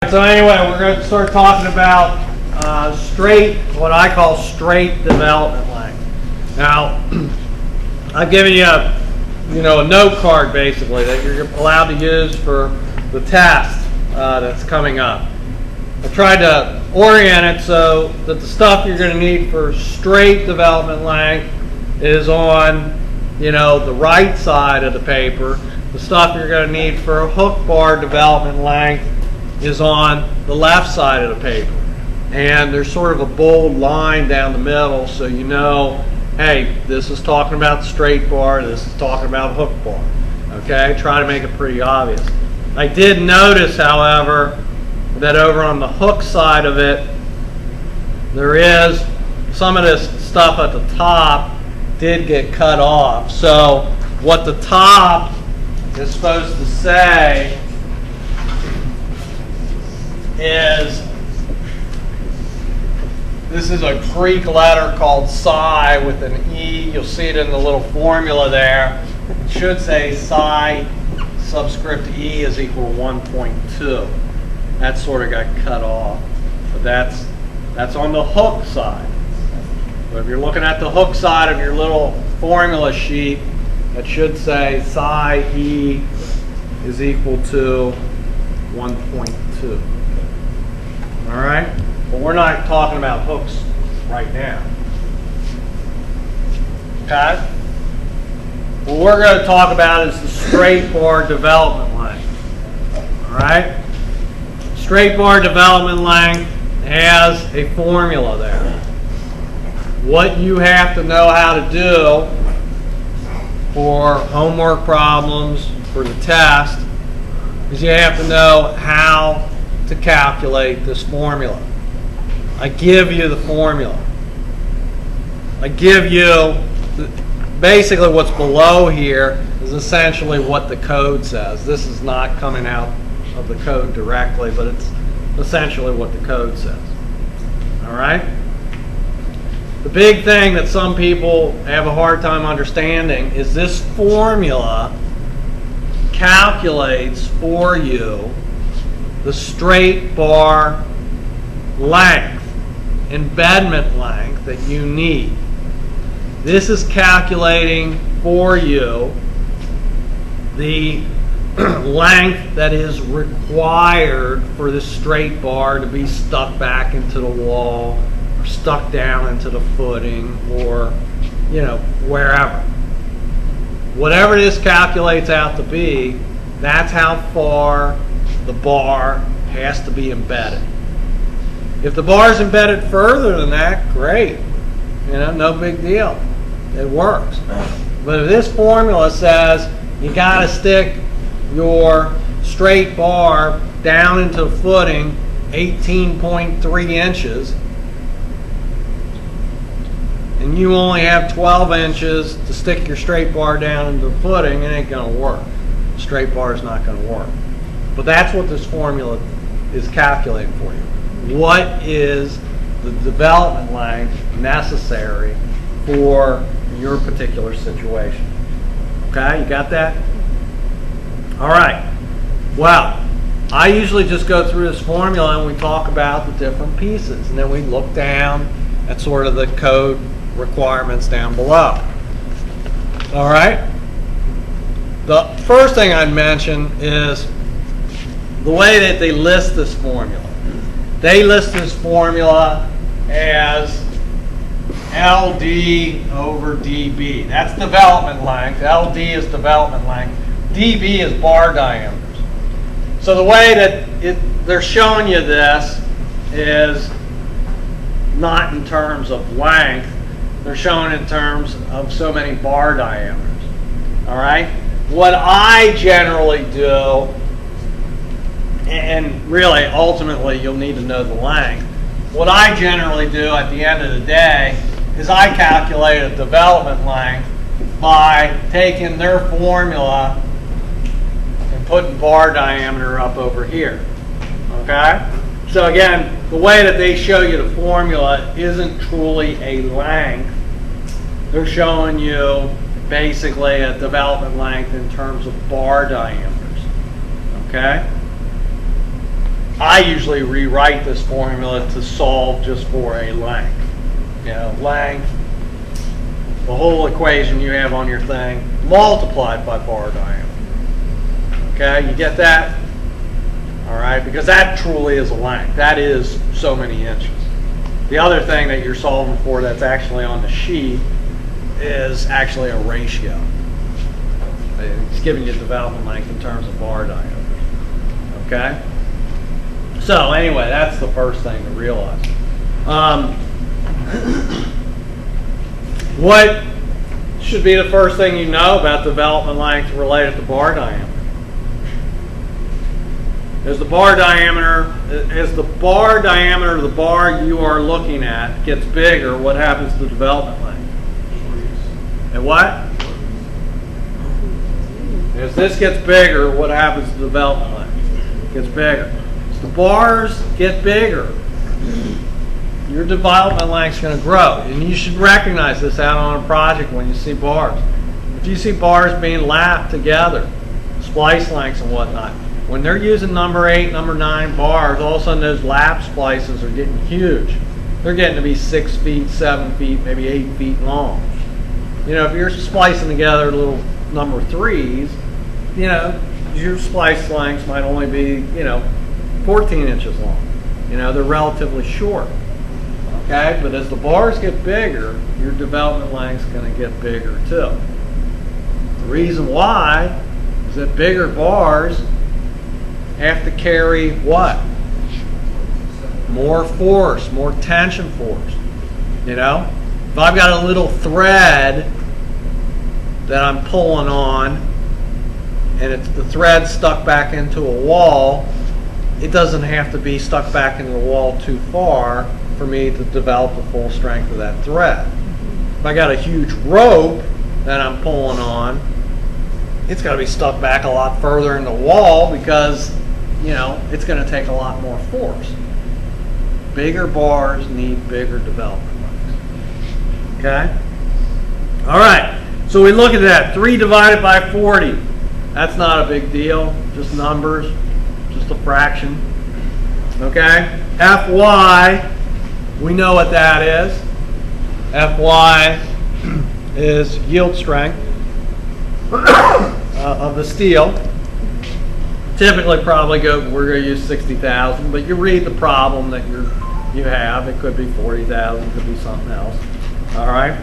right, so anyway, we're going to start talking about what I call straight development length. Now, I've given you a note card basically that you're allowed to use for the test that's coming up. I tried to orient it so that the stuff you're going to need for straight development length is on, the right side of the paper. The stuff you're going to need for a hook bar development length is on the left side of the paper. And there's sort of a bold line down the middle so you know, hey, this is talking about the straight bar, this is talking about hook bar. Okay, try to make it pretty obvious. I did notice, however, that over on the hook side of it, there is some of this stuff at the top did get cut off. So what the top is supposed to say is, this is a Greek letter called psi with an E. You'll see it in the little formula there. It should say psi subscript E is equal to 1.2. That sort of got cut off. But that's on the hook side. But if you're looking at the hook side of your little formula sheet, it should say psi E is equal to 1.2. All right? But we're not talking about hooks right now. Okay? What we're going to talk about is the straight bar development length. All right? Straight bar development length has a formula there. What you have to know how to do for homework problems, for the test, is you have to know how to calculate this formula. I give you the formula. I give you, basically what's below here is essentially what the code says. This is not coming out of the code directly, but it's essentially what the code says. All right? The big thing that some people have a hard time understanding is this formula calculates for you the straight bar length, embedment length that you need. This is calculating for you the length that is required for the straight bar to be stuck back into the wall or stuck down into the footing or, wherever. Whatever this calculates out to be, that's how far the bar has to be embedded. If the bar is embedded further than that, great. No big deal. It works. But if this formula says you got to stick your straight bar down into the footing 18.3 inches, and you only have 12 inches to stick your straight bar down into the footing, it ain't going to work. The straight bar is not going to work. But that's what this formula is calculating for you. What is the development length necessary for your particular situation? Okay, you got that? All right. Well, I usually just go through this formula and we talk about the different pieces, and then we look down at sort of the code requirements down below. All right. The first thing I'd mention is the way that they list this formula. They list this formula as LD over DB. That's development length. LD is development length. DB is bar diameters. So the way that they're showing you this is not in terms of length. They're showing in terms of so many bar diameters. All right? What I generally do, and really ultimately you'll need to know the length, what I generally do at the end of the day is I calculate a development length by taking their formula and putting bar diameter up over here. Okay? So again, the way that they show you the formula isn't truly a length. They're showing you basically a development length in terms of bar diameters. Okay? I usually rewrite this formula to solve just for a length. You know, length, the whole equation you have on your thing, multiplied by bar diameter. Okay, you get that? All right, because that truly is a length. That is so many inches. The other thing that you're solving for that's actually on the sheet is actually a ratio. It's giving you development length in terms of bar diameter. Okay? So anyway, that's the first thing to realize. What should be the first thing you know about development length related to bar diameter? As the bar diameter of the bar you are looking at gets bigger, what happens to development length? And what? As this gets bigger, what happens to development length? It gets bigger. As the bars get bigger, your development length is going to grow. And you should recognize this out on a project when you see bars. If you see bars being lapped together, splice lengths and whatnot, when they're using number 8, number 9 bars, all of a sudden those lap splices are getting huge. They're getting to be 6 feet, 7 feet, maybe 8 feet long. You know, if you're splicing together little number 3s, you know, your splice lengths might only be, 14 inches long. You know, they're relatively short. Okay, but as the bars get bigger, your development length is going to get bigger too. The reason why is that bigger bars have to carry what? More force, more tension force. You know, if I've got a little thread that I'm pulling on, and it's the thread stuck back into a wall, it doesn't have to be stuck back into the wall too far for me to develop the full strength of that thread. If I got a huge rope that I'm pulling on, it's got to be stuck back a lot further in the wall because, it's going to take a lot more force. Bigger bars need bigger development lengths. Okay? All right. So we look at that. 3 divided by 40. That's not a big deal. Just numbers. Just a fraction. Okay? Fy, we know what that is. Fy is yield strength of the steel. Typically, we're going to use 60,000, but you read the problem that you have. It could be 40,000, it could be something else. All right.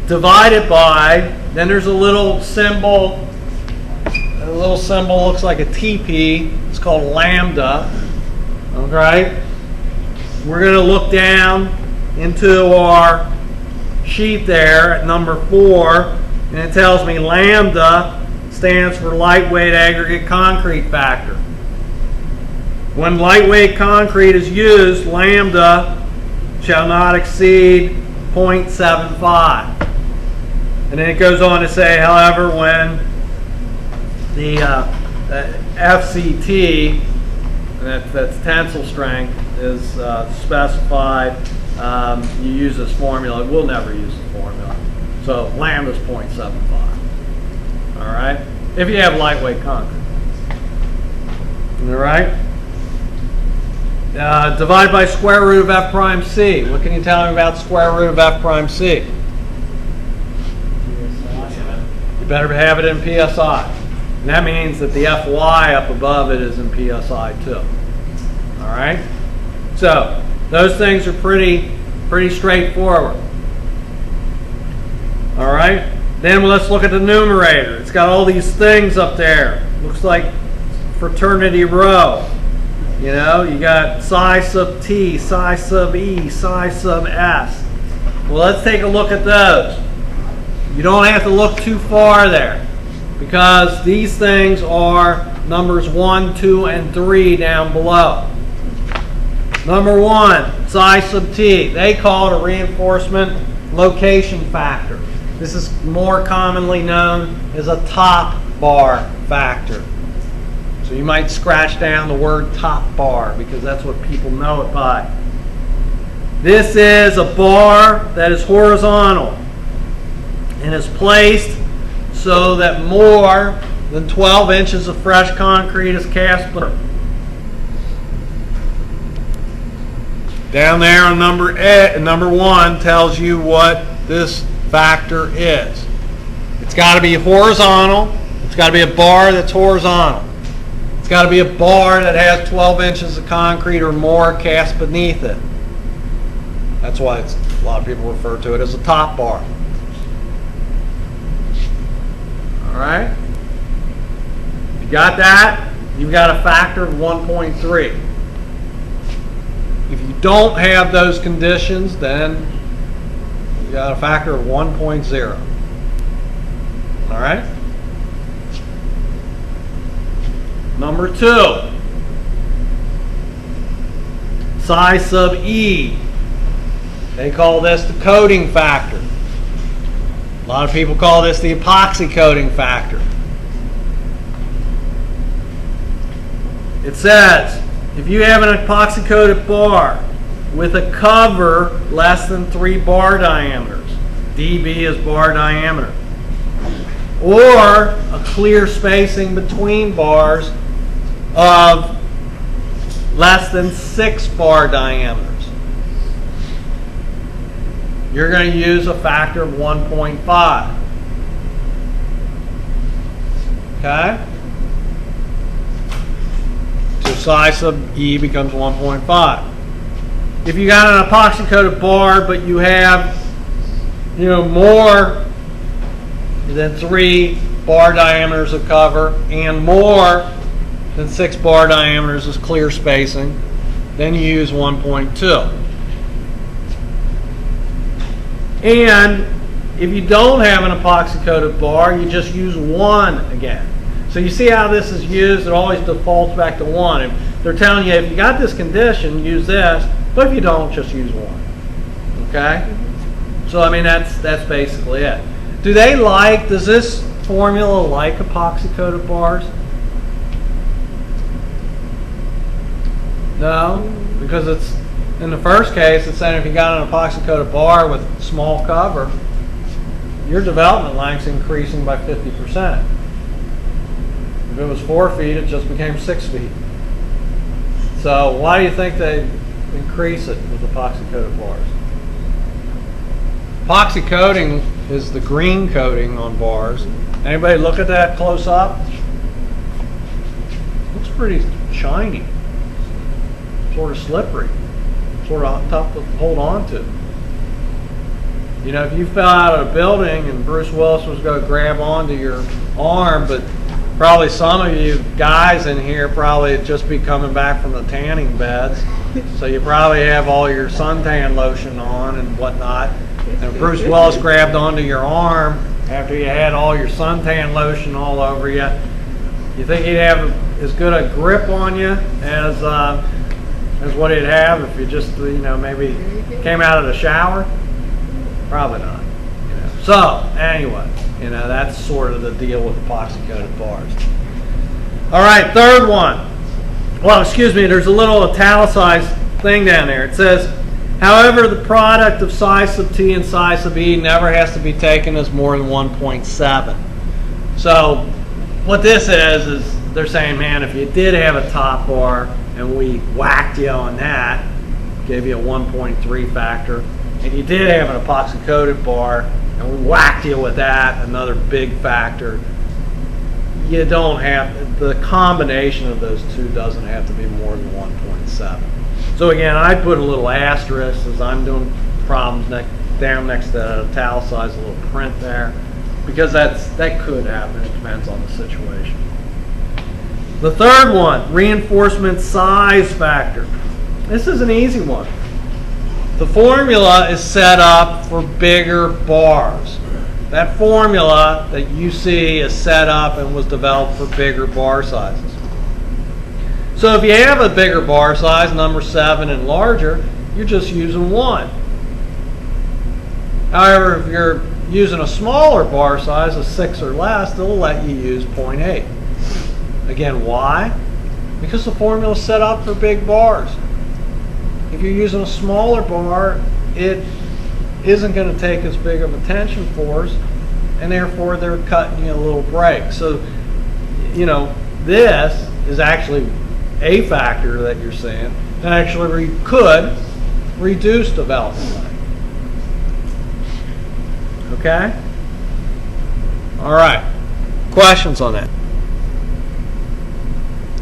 Divided by. Then there's a little symbol. A little symbol looks like a TP. It's called lambda. Okay. We're going to look down into our sheet there at number 4. And it tells me lambda stands for lightweight aggregate concrete factor. When lightweight concrete is used, lambda shall not exceed 0.75. And then it goes on to say, however, when the FCT, that's tensile strength, is specified, you use this formula. We'll never use the formula. So lambda is 0.75. All right? If you have lightweight concrete. All right? Divide by square root of F prime C. What can you tell me about square root of F prime C? You better have it in PSI. And that means that the Fy up above it is in PSI too. All right? So those things are pretty straightforward. All right. Then let's look at the numerator. It's got all these things up there. Looks like fraternity row. You got psi sub t, psi sub e, psi sub s. Well, let's take a look at those. You don't have to look too far there because these things are numbers 1, 2, and 3 down below. Number 1, psi sub t. They call it a reinforcement location factor. This is more commonly known as a top bar factor. So you might scratch down the word top bar because that's what people know it by. This is a bar that is horizontal and is placed so that more then 12 inches of fresh concrete is cast. Down there on number 1 tells you what this factor is. It's got to be horizontal. It's got to be a bar that's horizontal. It's got to be a bar that has 12 inches of concrete or more cast beneath it. That's why a lot of people refer to it as a top bar. All right? You got that? You've got a factor of 1.3. If you don't have those conditions, then you got a factor of 1.0. All right? Number 2, psi sub E. They call this the coating factor. A lot of people call this the epoxy coating factor. It says, if you have an epoxy coated bar with a cover less than 3 bar diameters, dB is bar diameter, or a clear spacing between bars of less than 6 bar diameters, you're going to use a factor of 1.5. Okay? So psi sub E becomes 1.5. If you got an epoxy coated bar, but you have, more than 3 bar diameters of cover and more than 6 bar diameters is clear spacing, then you use 1.2. And if you don't have an epoxy coated bar, you just use 1 again. So you see how this is used? It always defaults back to 1. And they're telling you, if you got this condition, use this, but if you don't, just use 1. Okay? So I mean, that's basically it. Does this formula like epoxy coated bars? No, because it's, in the first case, it's saying if you got an epoxy coated bar with small cover, your development length's increasing by 50%. If it was 4 feet, it just became 6 feet. So why do you think they increase it with epoxy coated bars? Epoxy coating is the green coating on bars. Anybody look at that close up? Looks pretty shiny, sort of slippery, sort of tough to hold on to. If you fell out of a building and Bruce Willis was going to grab onto your arm, but probably some of you guys in here probably just be coming back from the tanning beds, so you probably have all your suntan lotion on and whatnot. And if Bruce Willis grabbed onto your arm after you had all your suntan lotion all over you, you think he'd have as good a grip on you as what he'd have if you just maybe came out of the shower? Probably not. So anyway, that's sort of the deal with epoxy coated bars. All right, third one. Well, excuse me, there's a little italicized thing down there. It says, however, the product of psi sub T and psi sub E never has to be taken as more than 1.7. So what this is they're saying, man, if you did have a top bar and we whacked you on that, gave you a 1.3 factor, and you did have an epoxy coated bar and we whacked you with that, another big factor, you don't have, the combination of those two doesn't have to be more than 1.7. So again, I put a little asterisk as I'm doing problems down next to that italicized little print there, because that could happen. It depends on the situation. The third one, reinforcement size factor. This is an easy one. The formula is set up for bigger bars. That formula that you see is set up and was developed for bigger bar sizes. So if you have a bigger bar size, number 7 and larger, you're just using 1. However, if you're using a smaller bar size, a 6 or less, they'll let you use 0.8. Again, why? Because the formula is set up for big bars. If you're using a smaller bar, it isn't going to take as big of a tension force, and therefore they're cutting you a little break. So you know, this is actually a factor that you're seeing, and actually could reduce development length. Okay? All right. Questions on that?